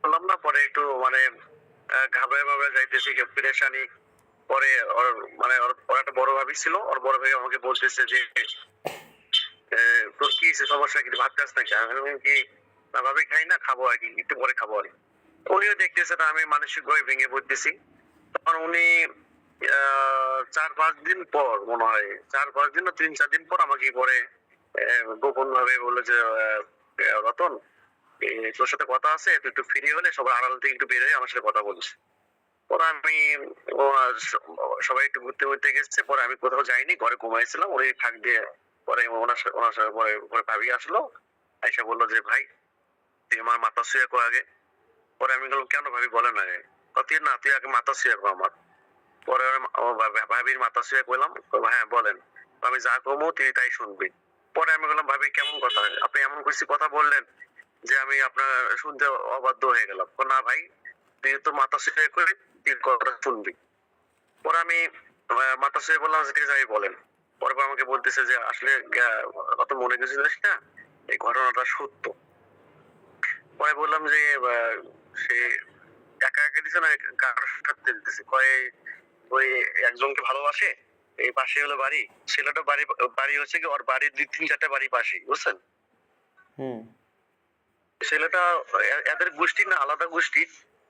বললাম না, পরে একটু মানে ঘাবড়ে যাইতেছি, পেরেশানি। পরে ওর মানে ওর একটা বড় ভাবি ছিল, ওর বড় ভাই আমাকে বলতেছে যে তোর কি সমস্যা, কি ভাত খাস নাকি? আমি বললাম কি না ভাবি, খাই না, খাবো আর কি, একটু পরে খাবো আর কি। উনিও দেখতেছে না আমি মানসিক ভাবে ভেঙে পড়তেছি। তখন উনি 4-5 দিন পর মনে হয়, 4-5 দিন না 3-4 দিন পর আমাকে পরে গোপন ভাবে বললো যে রতন, তোর সাথে কথা আছে, তুই একটু ফ্রি হলে সবার আড়াল থেকে একটু বের হয়ে আমার সাথে কথা বলিস। পরে আমি সবাই একটু ঘুরতে ঘুরতে গেছে, পরে আমি কোথাও যাইনি, ঘরে ঘুমাইছিলাম। ওই ফাঁক দিয়ে পরে ওনার সাথে পরে ভাবি আসলো, আইসা বললো যে ভাই তুই আমার মাথা শুয়ে কো আগে। পরে আমি বললাম কেন ভাবি, বলে না তুই না, তুই আগে মাথা শুয়ে কো আমার। পরে ভাবির মাথা শুয়ে কইলাম, হ্যাঁ বলেন। আমি যা কমো তুই তাই শুনবি। পরে আমি বললাম ভাবি কেমন কথা, আপনি এমন কিছু কথা বললেন যে আমি আপনার শুনতে অবাধ্য হয়ে গেলাম। না ভাই, তুই তো মাথা শুয়ে করে তুই কথা শুনবি। পরে আমি মাথা শুয়ে বললাম যে ঠিক আছে ভাই বলেন। পরে আমাকে বলতেছে যে আসলে অত মনে কিছু নিস না, এই ঘটনাটা সত্য। পরে বললাম যে সে একা একা দিছে না, কারোর সাথে দিতেছে, কয় ওই একজনকে ভালোবাসে, এই পাশে হলো বাড়ি, ছেলেটা বাড়ি বাড়ি হচ্ছে কি ওর বাড়ির 2-3-4টা বাড়ি পাশে, বুঝছেন? ছেলেটা এদের গোষ্ঠী না, আলাদা গোষ্ঠী,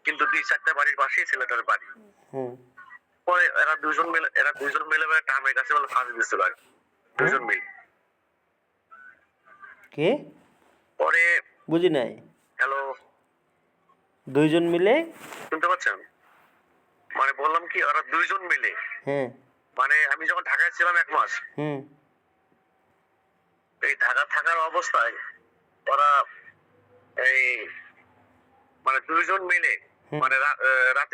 কিন্তু 2-4টা বাড়ির পাশেই ছেলেটার বাড়ি। পরে এরা দুজন মিলে একটা আমের গাছে বলে ফাঁস দিচ্ছিল আর কি, দুজন মিলে। কে? পরে বুঝি নাই। হ্যালো, দুইজন মিলে? শুনতে পাচ্ছেন? মানে বললাম কি ওরা দুইজন মিলে, হ্যাঁ। মানে আমি যখন ঢাকায় ছিলাম 1 মাস, এই ঢাকা থাকার অবস্থায় ওরা এই মানে দুইজন মিলে মানে রাত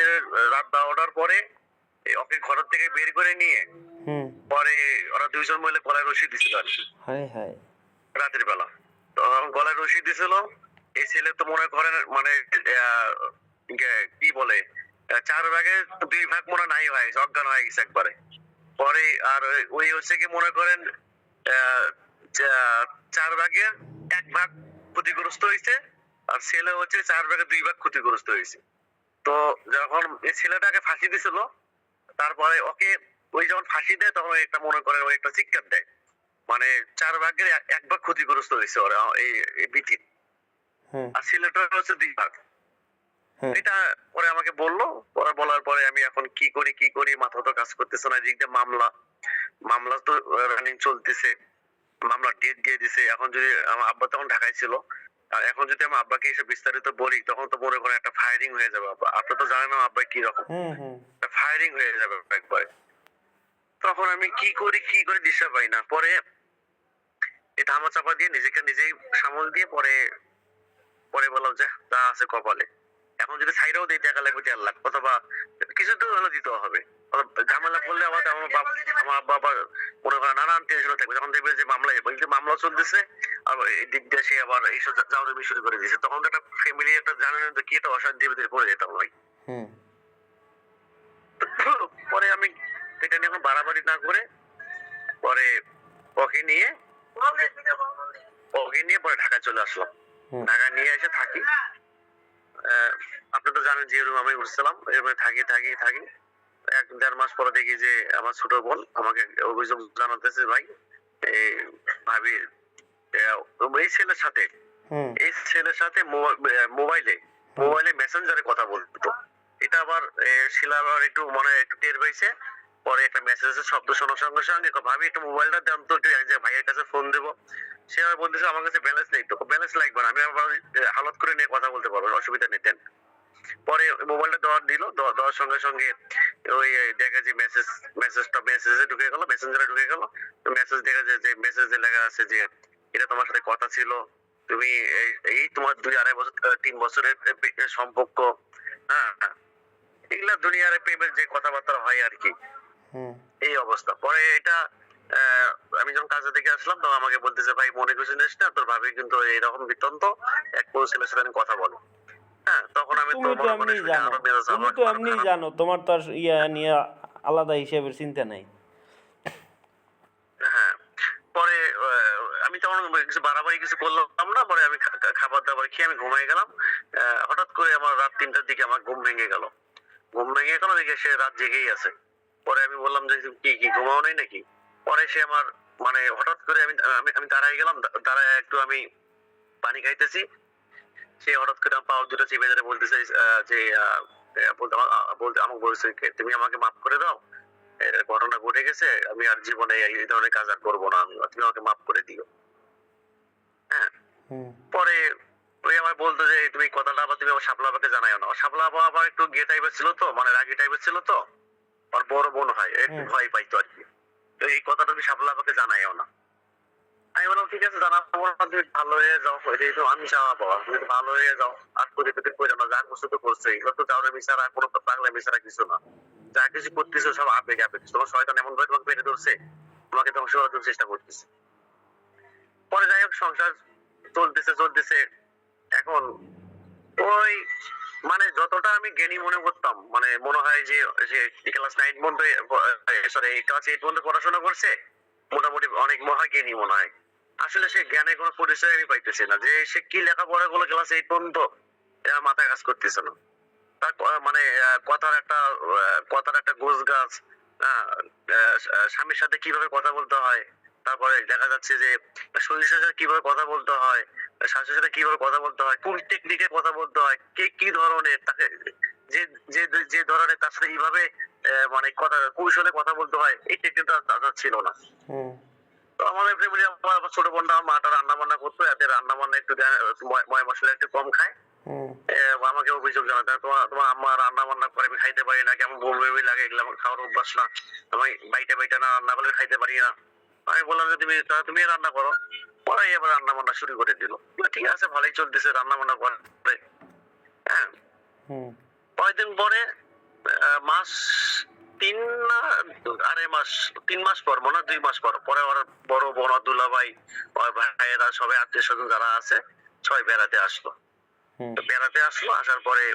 12টার পরে ওকে ঘর থেকে বের করে নিয়ে পরে ওরা দুইজন মিলে গলায় রশি দিছিল আর কি। হায় হায়। রাতের বেলা তখন গলায় রশি দিছিল। এই ছেলে তো মনে করেন মানে কি বলে 4 ভাগে 2 ভাগ মনে নাই হয়, অজ্ঞান হয়ে গেছে একবারে। পরে আর ওই হচ্ছে কি মনে করেন 4 ভাগের 1 ভাগ ক্ষতিগ্রস্ত হয়েছে, আর ছেলে হচ্ছে 4 ভাগের 2 ভাগ ক্ষতিগ্রস্ত হয়েছে। তো যখন এই ছেলেটাকে ফাঁসি দিছিল, তারপরে ওকে ওই যখন ফাঁসি দেয় তখন একটা মনে করেন ওই একটা চিৎকার দেয়, মানে 4 ভাগের 1 ভাগ ক্ষতিগ্রস্ত হয়েছে ওরা এই বিটি, আর ছেলেটা হচ্ছে 2 ভাগ। এটা পরে আমাকে বললো, পরে বলার পরে আমি এখন কি করি মাথা তো কাজ করতেছে না। দিক দিয়ে মামলা তো রানিং চলতেছে, মামলা ডেট দিয়ে দিছে। এখন যদি আমার আব্বা তখন ঢাকায় ছিল, আর এখন যদি আমার আব্বাকে এসে বিস্তারিত বলি তখন তো মনে করেন একটা ফায়ারিং হয়ে যাবে। আপনি তো জানেন না আব্বা কি রকম, ফায়ারিং হয়ে যাবে একবারে। তখন আমি কি করি দিশা পাই না। পরে এই ধামা চাপা দিয়ে নিজেই সামল দিয়ে পরে বললাম যে তা আছে কপালে, এখন যদি সাইডেও দিই টাকা লাগবে 1.5 লাখ, অথবা কিছু তো হলে দিতে হবে। ঝামেলা করলে আবার আমার আব্বা আবার মনে করেন নানান টেনশনে থাকবে। যখন দেখবে যে মামলা চলতেছে, আর এই দিক দিয়ে সে আবার এইসব যাওয়ার শুরু করে দিয়েছে, তখন তো একটা ফ্যামিলি একটা জানেন তো কি একটা অশান্তির ভিতরে পড়ে যেতাম ভাই। পরে আমি এটা নিয়ে এখন বাড়াবাড়ি না করে পরে ওকে নিয়ে পরে ঢাকা চলে আসলাম। ঢাকা নিয়ে এসে থাকি, আপনি তো জানেন যে রুম আমি উঠছিলাম, এরপরে থাকি 1-1.5 মাস পরে দেখি যে আমার ছোট বোন আমাকে অভিযোগ জানাতেছে, ভাই এই ভাবির এই ছেলের সাথে মোবাইলে মেসেঞ্জারে কথা বলতো। এটা আবার শিলা আবার একটু মনে একটু টের পাইছে। পরে একটা মেসেজের শব্দ শোনার সঙ্গে সঙ্গে ভাবি একটু মোবাইলটা দেন তো, একটু ভাইয়ের কাছে ফোন দেবো। সে আবার বলতেছে আমার কাছে ব্যালেন্স নেই। তো ব্যালেন্স লাগবে না, আমি আবার হালত করে নিয়ে কথা বলতে পারবো, অসুবিধা নেই, দেন। পরে মোবাইলটা দেওয়ার সঙ্গে সঙ্গে ওই দেখে যে মেসেজে ঢুকে গেল, মেসেঞ্জারে ঢুকে গেল। তো মেসেজ দেখে যে মেসেজে লেখা আছে যে এটা তোমার সাথে কথা ছিল, তুমি এই তোমার 2-2.5 বছর 3 বছরের সম্পর্ক। হ্যাঁ, এগুলা দুনিয়ার প্রেমের যে কথাবার্তা হয় আর কি, এই অবস্থা। পরে এটা আমি যখন কাজে থেকে আসলাম তখন আমাকে বলতেছে, ভাই মনে কিছু নিস না, তোর ভাবি কিন্তু এইরকম বৃত্তান্ত, এক কোন ছেলের সাথে কথা বলো। হ্যাঁ, তখন আমি তুমি তো এমনি জানো, তোমার তো আর ইয়া নিয়ে আলাদা হিসেবের চিন্তা নাই। হ্যাঁ, পরে আমি তখন কিছু বাড়াবাড়ি কিছু করলাম না। পরে আমি খাবার দাবার খেয়ে আমি ঘুমাই গেলাম। হঠাৎ করে রাত 3টার দিকে আমার ঘুম ভেঙে গেল। দেখে সে রাত জেগেই আছে। পরে আমি বললাম যে কি ঘুমাও নাই নাকি? পরে সে আমার মানে হঠাৎ করে আমি আমি আমি দাঁড়ায় গেলাম, দাঁড়ায় একটু আমি পানি খাইতেছি। সে হঠাৎ করে আমার পা দুটো চেপে ধরে বলতেছে যে বলতে আমাকে বলছে তুমি আমাকে মাফ করে দাও, ঘটনা ঘটে গেছে, আমি আর জীবনে এই ধরনের কাজ আর করবো না, তুমি আমাকে মাফ করে দিও। হ্যাঁ, পরে ওই আমার বলতো যে তুমি কথাটা আবার তুমি আমার শাপলা আপাকে জানাইও না। শাপলা আপা আবার একটু গে টাইপের ছিল তো, মানে রাগি টাইপের ছিল তো, আর বড় বোন হয়, একটু ভয় পাইতো আর কি। তো এই কথাটা তুমি শাপলা আপাকে জানাইও না। আমি বললাম ঠিক আছে জানাবো না, তুমি ভালো হয়ে যাও, এটাই তো আমি চাওয়া পাওয়া, তুমি ভালো হয়ে যাও, আর প্রতিপত্তি করে না, যা করছো তো করছো, এগুলো তো যাওয়ার মিশারা কোনো পাগলা মিশারা কিছু না, যা কিছু করতেছো সব আবেগে আবেগে, তোমার শয়তান এমন ভাবে তোমাকে পেরে ধরছে, তোমাকে ধ্বংস করার জন্য চেষ্টা করতেছে। পরে যাই হোক সংসার চলতেছে। এখন ওই মানে যতটা আমি জ্ঞানী মনে করতাম, মানে মনে হয় যে যে ক্লাস 9 পর্যন্ত, সরি ক্লাস 8 পর্যন্ত পড়াশোনা করছে, মোটামুটি অনেক মহা জ্ঞানী মনে হয়। আসলে সে জ্ঞানের কোনো পরিচয় আমি পাইতেছি না, যে সে কি লেখাপড়া গুলো ক্লাস 8 পর্যন্ত এর মাথায় কাজ করতেছে না। তার মানে কথার একটা গোছ গাছ, স্বামীর সাথে কিভাবে কথা বলতে হয়, তারপরে দেখা যাচ্ছে যে শরীরের সাথে কিভাবে কথা বলতে হয়, শাশুড়ির সাথে কিভাবে কথা বলতে হয়, কোন টেকনিকে কথা বলতে হয়, কে কি ধরনের, তাকে যে যে যে ধরনের তার সাথে এইভাবে মানে কথা কৌশলে কথা বলতে হয়, এই টেকনিকটা তার ছিল না। তো আমাদের ফ্যামিলি, আমার ছোট বোনটা আমার মাটা রান্না বান্না করতো, এতে রান্না বান্না একটু ময় মশলা একটু কম খায়। আমাকে অভিযোগ জানাতে, তোমার আম্মা রান্না বান্না করে আমি খাইতে পারি না, কেমন বমি লাগে, এগুলো আমার খাওয়ার অভ্যাস না, আমি বাইটা না রান্না করলে খাইতে পারি না। আমি বললাম যে তুমি রান্না করো। পরে এবার রান্না বান্না শুরু করে দিল। ঠিক আছে, ভালোই চলতেছে, রান্না বান্না করে। হ্যাঁ, কয়েকদিন পরে মাস 3 না 3 মাস পর, মনে হয় 2 মাস পর, পরে ওর বড় বোন, দুলা ভাই, ওর ভাইয়েরা, সবাই আত্মীয় স্বজন যারা আছে সবাই বেড়াতে আসলো। আসার পরে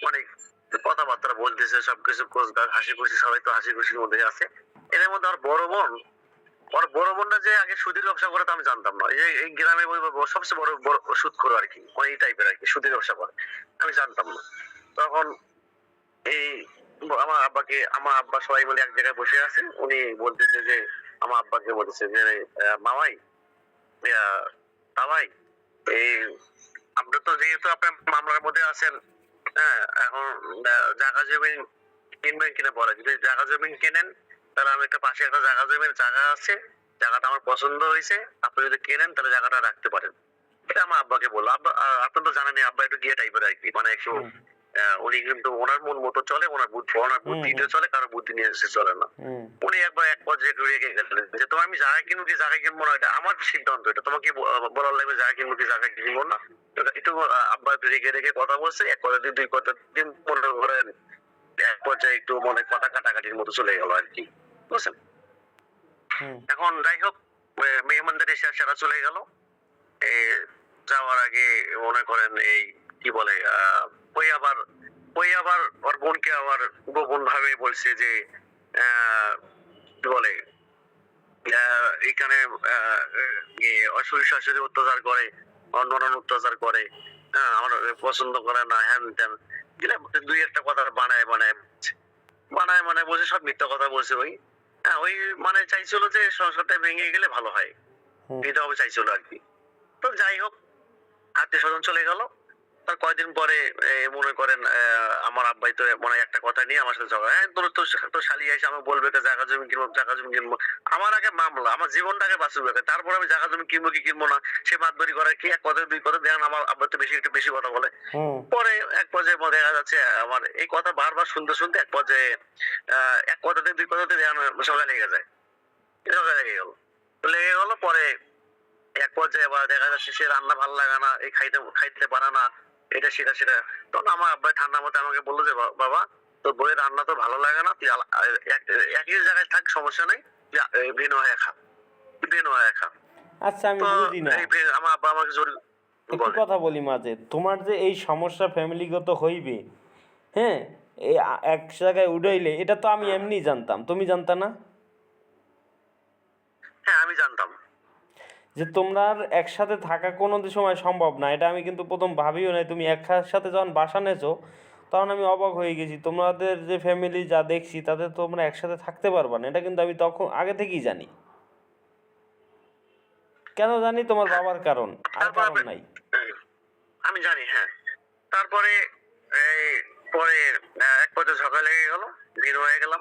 অনেক কথাবার্তা বলতেছে, সবকিছু হাসি খুশি, সবাই তো হাসি খুশির মধ্যে আছে। এর মধ্যে ওর বড় বোনটা যে আগে সুদের ব্যবসা করে তা আমি জানতাম না। এই গ্রামে সবচেয়ে বড় সুদখোর আর কি, এই টাইপের আর কি, সুদের ব্যবসা করে, আমি জানতাম না। তখন এই আমার আব্বা সবাই মিলে এক জায়গায় বসে আছে, উনি বলতেছে যে আমার আব্বাকে বলতেছে যে মামাই, বাবাই, এই আপনি তো যেহেতু আপনার মামলার মধ্যে আছেন, হ্যাঁ, এখন জায়গা জমি কিনবেন কিনা বলে, যদি জায়গা জমি কেনেন তাহলে আমি একটা পাশে একটা জায়গা আছে, জায়গাটা আমার পছন্দ হয়েছে, আপনি যদি কেনেন তাহলে জায়গাটা রাখতে পারেন। এটা আমার আব্বাকে বললো। আব্বা, আপনি তো জানেন আব্বা একটু গিয়ে টাইপের আর কি, মানে একটু উনি কিন্তু ওনার মন মতো চলে, ওনার বুদ্ধিতে চলে, কারো বুদ্ধি নিয়ে এসে চলে না। উনি একবার এক পর্যায়ে একটু রেগে গেলেন যে তোমার আমি জায়গা কিনবো কি জায়গা কিনবো না, এটা আমার সিদ্ধান্ত, এটা তোমাকে বলার লাগবে জায়গা কিনবো কি জায়গা কিনবো না। একটু আব্বা রেগে কথা বলছে, এক কথা দিন দুই কথা দিন মনে করেন, এক পর্যায়ে একটু মনে কথা কাটাকাটির মতো চলে গেল আর কি, বুঝছেন। এখন যাই হোক, মেহমানদের এসে সারা চলে গেল। যাওয়ার আগে মনে করেন এই কি বলে, ওই আবার ওর বোনকে আবার গোপন ভাবে বলছে যে কি বলে, এখানে অশ্বরী শাশুড়ি অত্যাচার করে, অন্যান্য অত্যাচার করে, হ্যাঁ, আমার পছন্দ করে না, হ্যান ত্যান, দুই একটা কথা বানায় বসে সব মিথ্যা কথা বলছে। ওই মানে চাইছিল যে সংসারটা ভেঙে গেলে ভালো হয়, এটা চাইছিল আর কি। তো যাই হোক, আত্মীয় স্বজন চলে গেল। তার কয়েকদিন পরে মনে করেন আমার আব্বাই তো মনে একটা কথা নিয়ে আমার সাথে ঝগড়া, হ্যাঁ তোর শালি এসে আমাকে বলবে জায়গা জমি কিনবো, আমার আগে মামলা, আমার জীবনটাকে বাঁচবে, তারপর আমি জায়গা জমি কিনবো কি কিনবো না সে মাতবরি করে কি, এক কথা দুই কথা দেখেন, আমার আব্বা তো একটু বেশি কথা বলে। পরে এক পর্যায়ে দেখা যাচ্ছে আমার এই কথা বারবার শুনতে এক পর্যায়ে এক কথাতে দুই কথাতে ঝগড়া লেগে যায়, লেগে গেল। পরে এক পর্যায়ে আবার দেখা যাচ্ছে সে রান্না ভালো লাগে না, এই খাইতে পারে না, এটা সেটা। তখন আমার আব্বাই ঠান্ডা মতো আমাকে বললো যে বাবা, তোর বইয়ের রান্না তো ভালো লাগে না, তুই একই জায়গায় থাক, সমস্যা নেই, ভিন্ন হয়ে খা। আচ্ছা, আমি বুঝি না, আমার আব্বা আমাকে জোর একটু কথা বলি মাঝে, তোমার যে এই সমস্যা ফ্যামিলিগত হইবে, হ্যাঁ, এই এক জায়গায় উড়াইলে, এটা তো আমি এমনি জানতাম, তুমি জানতা না? হ্যাঁ, আমি জানতাম। যে তোমরা আর একসাথে থাকা কোনো সময় সম্ভব না, এটা আমি কিন্তু প্রথম ভাবিও নাই। তুমি একসাথে যখন বাসা নেছো তখন আমি অবাক হয়ে গেছি। তোমাদের যে ফ্যামিলি যা দেখছি তাতে তোমরা একসাথে থাকতে পারবা না, এটা কিন্তু আমি তখন আগে থেকেই জানি। কেন জানি? তোমার বাবার কারণ, আর তারপর কারণ নাই। আমি জানি, হ্যাঁ। তারপরে এই পরে এক পর্যায়ে ঝগড়া লেগে গেল, দিন হয়ে গেলাম,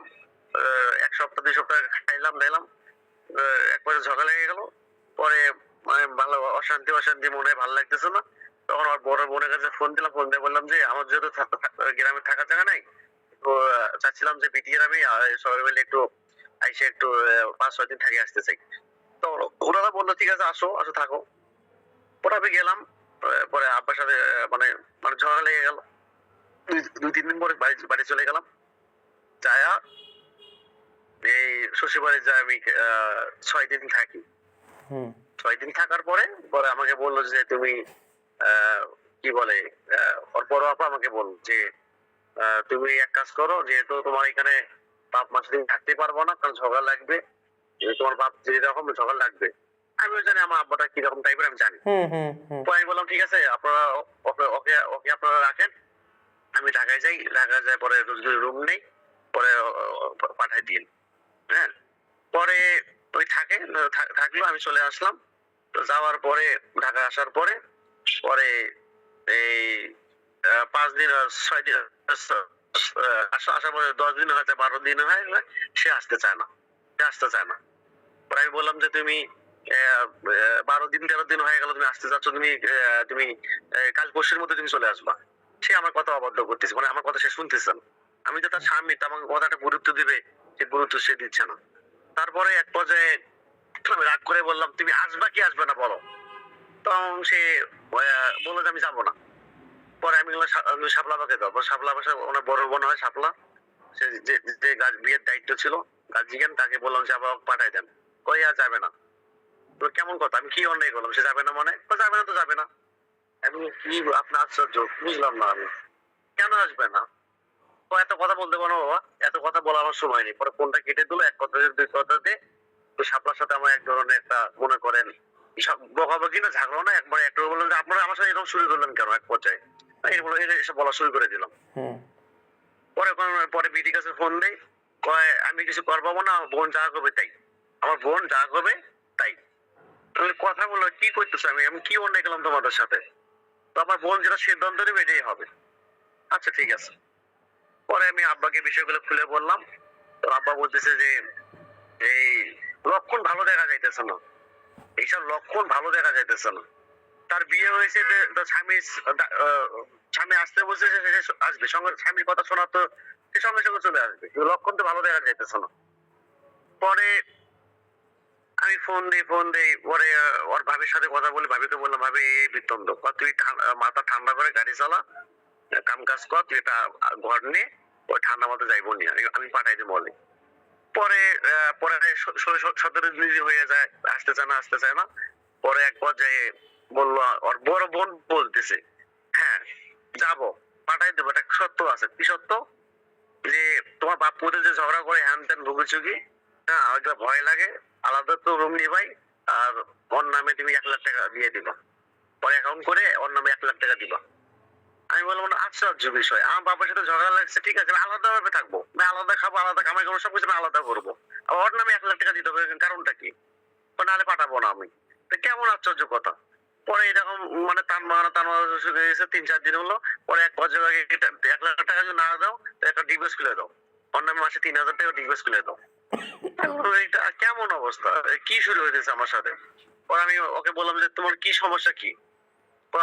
1 সপ্তাহ 2 সপ্তাহ খাইলাম দিলাম, এক পর্যায়ে ঝগড়া লেগে গেল। পরে মানে ভালো অশান্তি অশান্তি মনে হয়, ভালো লাগতেছে না। তখন আমার বড় বোনের কাছে ফোন দিলাম, ফোন দিয়ে বললাম যে আমার যেহেতু গ্রামে থাকার জায়গা নাই, তো চাচ্ছিলাম যে বিটি গ্রামে সবাই মিলে একটু আইসে একটু 5-6 দিন থাকি আসতে চাই। তো ওনারা বললো ঠিক আছে, আসো আসো থাকো। পরে আমি গেলাম, পরে আব্বার সাথে মানে মানে ঝগড়া লেগে গেল। 2-3 দিন পরে বাড়ি চলে গেলাম। যায়া এই শ্বশুর বাড়ি যায় আমি 6 দিন থাকি। হুম 6 দিন থাকার পরে পরে আমাকে বললো যে তুমি কি বলে, ওর বড় আপা আমাকে বলল যে তুমি এক কাজ করো, যেহেতু তোমার এখানে বাপ মা সেদিন থাকতে পারবো না, কারণ ঝগড়া লাগবে, তোমার বাপ যেরকম ঝগড়া লাগবে। আমিও জানি আমার আব্বাটা কিরকম টাইপের, আমি জানি। হুম হুম হুম তো আমি বললাম ঠিক আছে, আপনারা ওকে ওকে ওকে আপনারা রাখেন, আমি ঢাকায় যাই, ঢাকায় যাই পরে রুম নেই, পরে পাঠাই দিন। হ্যাঁ, পরে ওই থাকলো, আমি চলে আসলাম। তো যাওয়ার পরে ঢাকা আসার পরে পরে এই 5 দিন 6 দিন আসার পরে 10 দিন হয়েছে, 12 দিন হয়, সে আসতে চায় না, সে আসতে চায় না। পরে আমি বললাম যে তুমি 12 দিন 13 দিন হয়ে গেল, তুমি আসতে চাচ্ছ, তুমি কাল পরশুর মধ্যে তুমি চলে আসবা। সে আমার কথা অবাধ্য করতেছে, মানে আমার কথা সে শুনতেছে না। আমি যে তার স্বামী, তা আমাকে কথাটা গুরুত্ব দিবে, সে গুরুত্ব সে দিচ্ছে না। তারপরে এক পর্যায়ে আমি রাগ করে বললাম তুমি আসবা কি আসবে না বলো। তখন সে বললো যে আমি যাবো না। পরে আমি বললাম শাপলা বাকে দাও। শাপলা বাসা ওনার বড় বোন হয় শাপলা, সে যে যে বিয়ের দায়িত্ব ছিল গার্জিয়ান, তাকে বললাম যে আবার পাঠাই দেন। কই আর যাবে না। তো কেমন কথা, আমি কি অন্যায় করলাম, সে যাবে না মানে? যাবে না তো যাবে না। আমি কি আপনার আশ্চর্য, বুঝলাম না আমি, কেন আসবে না? তো এত কথা বলতে পারো বাবা, এত কথা বলা আমার সময় নেই। পরে ফোনটা কেটে দিল, এক কথা 2 কথাতে। তো শাপলার সাথে আমার এক ধরনের একটা মনে করেন সব বকাবকি না, ঝাগড়া না, একবার একটা বললাম যে আপনারা আমার সাথে এরকম শুরু করলেন কেন এক পর্যায়ে, এগুলো এসব বলা শুরু করে দিলাম। হুম পরে পরে বিডি কাছে ফোন দেই, কয় আমি কিছু করবো না, আমার বোন যা করবে তাই, আমার বোন যা করবে তাই। কথা বলো কি করতেছো, আমি আমি কি অন্যায় করলাম তোমাদের সাথে? তো আমার বোন যেটা সিদ্ধান্ত নেবে এটাই হবে। আচ্ছা ঠিক আছে। পরে আমি আব্বাকে বিষয়গুলো খুলে বললাম। তো আব্বা বলতেছে যে এই লক্ষণ ভালো দেখা যাইতেছে না, এইসব লক্ষণ ভালো দেখা যাইতেছে না। তার বিয়ে হয়েছে, তার স্বামী আসতে বলছে, সে আসবে, সঙ্গে স্বামীর কথা শোনা তো সে সঙ্গে সঙ্গে চলে আসবে, কিন্তু লক্ষণ তো ভালো দেখা যাইতেছে না। পরে আমি ফোন দেই পরে ওর ভাবির সাথে কথা বলি, ভাবিকে বললাম ভাবি এই বৃত্তান্ত, তুই মাথা ঠান্ডা করে গাড়ি চালা, কাম কাজ কর, তুই এটা ঘর নিয়ে ওই ঠান্ডা মাথা যাইবো নি, আমি পাঠাই দিব বলে। পরে পরে 16-17 দিন হয়ে যায়, আসতে চায় না। পরে এক পর্যায়ে বললো, ওর বড় বোন বলতেছে হ্যাঁ যাবো, পাঠাই দেবো, এটা সত্য আছে। কি সত্য? যে তোমার বাপ পুতে যে ঝগড়া করে হ্যান ত্যান ভুগিচুগি, হ্যাঁ ওইটা ভয় লাগে, আলাদা তো রুম নিবাই, আর ওর নামে তুমি 1 লাখ টাকা দিয়ে দিবা, পরে অ্যাকাউন্ট করে ওর নামে 1 লাখ টাকা দিবা। আমি বললাম না, আশ্চর্য বিষয়, আমার বাবার সাথে ঝগড়া লাগছে, ঠিক আছে আলাদা ভাবে থাকবো, না আলাদা খাবো, আলাদা কামাই করবো, সবকিছু আমি আলাদা করবো, আর ওর নামে 1 লাখ টাকা দিতে হবে, কারণটা কি? নাহলে পাঠাবো না আমি। তো কেমন আশ্চর্য কথা। পরে এরকম মানে টান মারা শুরু হয়ে গেছে, 3-4 দিন হলো। পরে এক পর্যায়ে 1 লাখ টাকা যদি না দাও তো একটা ডিভোর্স খুলে দাও, ওর নামে মাসে 3,000 টাকা ডিভোর্স খুলে দাও। এটা কেমন অবস্থা, কি শুরু হয়েছে আমার সাথে? পরে আমি ওকে বললাম যে তোমার কি সমস্যা কি?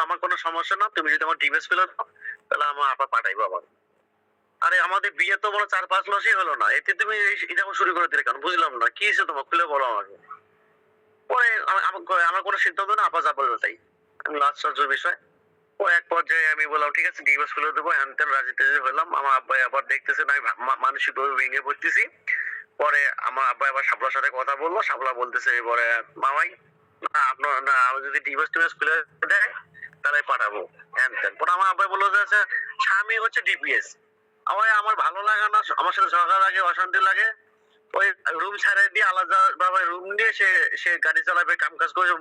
আমার কোনো সমস্যা না, তুমি যদি আমার ডিভোর্স ফেলে দাও তাহলে আমার আপা পাঠাইবো আবার। আরে আমাদের বিয়ে তো বলো 4-5 মাসই হলো না, এতে তুমি এরকম শুরু করে দিলে কেন? বুঝলাম না কি হয়েছে তোমার, খুলে বলো আমাকে। পরে আমার কোনো সিদ্ধান্ত না, আপা যা বললো তাই। আমি আশ্চর্য বিষয়। ও এক পর্যায়ে আমি বললাম ঠিক আছে ডিভোর্স ফেলে দেবো, হ্যান ত্যান রাজি টাজি হলাম। আমার আব্বাই আবার দেখতেছে না মানসিক ভাবে ভেঙে পড়তেছি। পরে আমার আব্বাই আবার শাপলার সাথে কথা বললো, শাপলা বলতেছে এবারে মামাই না আপনার না, আমি যদি ডিভোর্স টিভোর্স খুলে দেয় তাহলে পাঠাবো হ্যান ত্যান। পরে আমার আব্বাই বললো যে আচ্ছা, স্বামী হচ্ছে ডিপিএস, আমার ভালো লাগে না, আমার সাথে ঝগড়া লাগে, অশান্তি লাগে, ওই রুম ছাড়াই দিয়ে আলাদা ভাবে রুম নিয়ে সে সে গাড়ি চালাবে, কাম কাজ করবে,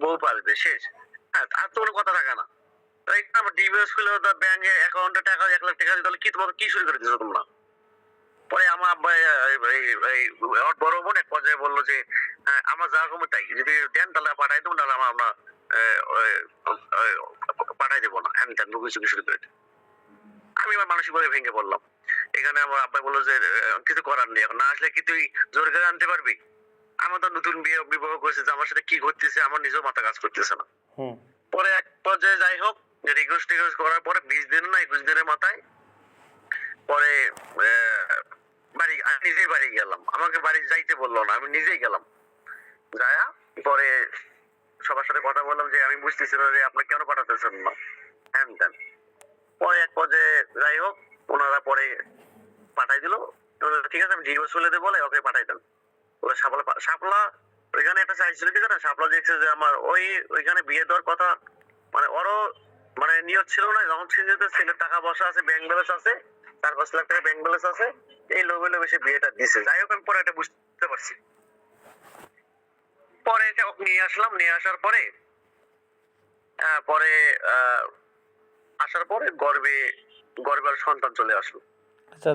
বউ পালবে, শেষ। হ্যাঁ, আর তো কোনো কথা থাকে না। তাই আমার ডিভোর্স হলো, ব্যাংকে অ্যাকাউন্টে টাকা 1 লাখ টাকা দিতে হলে কি তোমাকে কি শুরু করে দিছো তোমরা? পরে আমার আব্বা ওর বড় বোন এক পর্যায়ে বললো যে আমার যা কমে তাই, যদি দেন তাহলে পাঠাই দেবো, নাহলে আমরা পাঠাই দেবো না, হ্যান ত্যান কিছু শুরু করে দিই। আমি আমার মানসিকভাবে ভেঙে পড়লাম। এখানে আমার আব্বা বললো যে কিছু করার নেই, এখন না আসলে কি তুই জোর করে আনতে পারবি? আমার তো নতুন বিবাহ করেছে, যে আমার সাথে কি ঘটতেছে আমার নিজেও মাথা কাজ করতেছে না। পরে এক পর্যায়ে যাই হোক, রিকোয়েস্ট টিকোয়েস্ট করার পরে 20 দিন না 21 দিনের মাথায় পরে বাড়ি, আমি নিজেই বাড়ি গেলাম। আমাকে বাড়ি যাইতে বললো না, আমি নিজেই গেলাম। যায়া পরে সবার সাথে কথা বললাম যে আমি বুঝতেছি না যে আপনি কেন পাঠাতেছেন না, হ্যান ত্যান। পরে এক পর্যায়ে যাই হোক, ওনারা পরে পাঠাই দিল। ঠিক আছে, আমি ডিভোর্স হলে দেবো, বলে ওকে পাঠাই দেন। ওরা শাপলা ওইখানে একটা চাইছিল কি জানেন, শাপলা দেখছে যে আমার ওইখানে বিয়ে দেওয়ার কথা, মানে ওরও মানে নিয়ত ছিল না, যখন ছেলের টাকা পয়সা আছে, ব্যাংক ব্যালেন্স আছে, 4-5 লাখ টাকা ব্যাংক ব্যালেন্স আছে, এই লোভে লোভে সে বিয়েটা দিছে। যাই হোক, আমি পরে এটা বুঝতে পারছি। পরে এটা ওকে নিয়ে আসলাম, নিয়ে আসার পরে পরে আসার পরে গর্ভে আর সন্তান চলে আসলো। আচ্ছা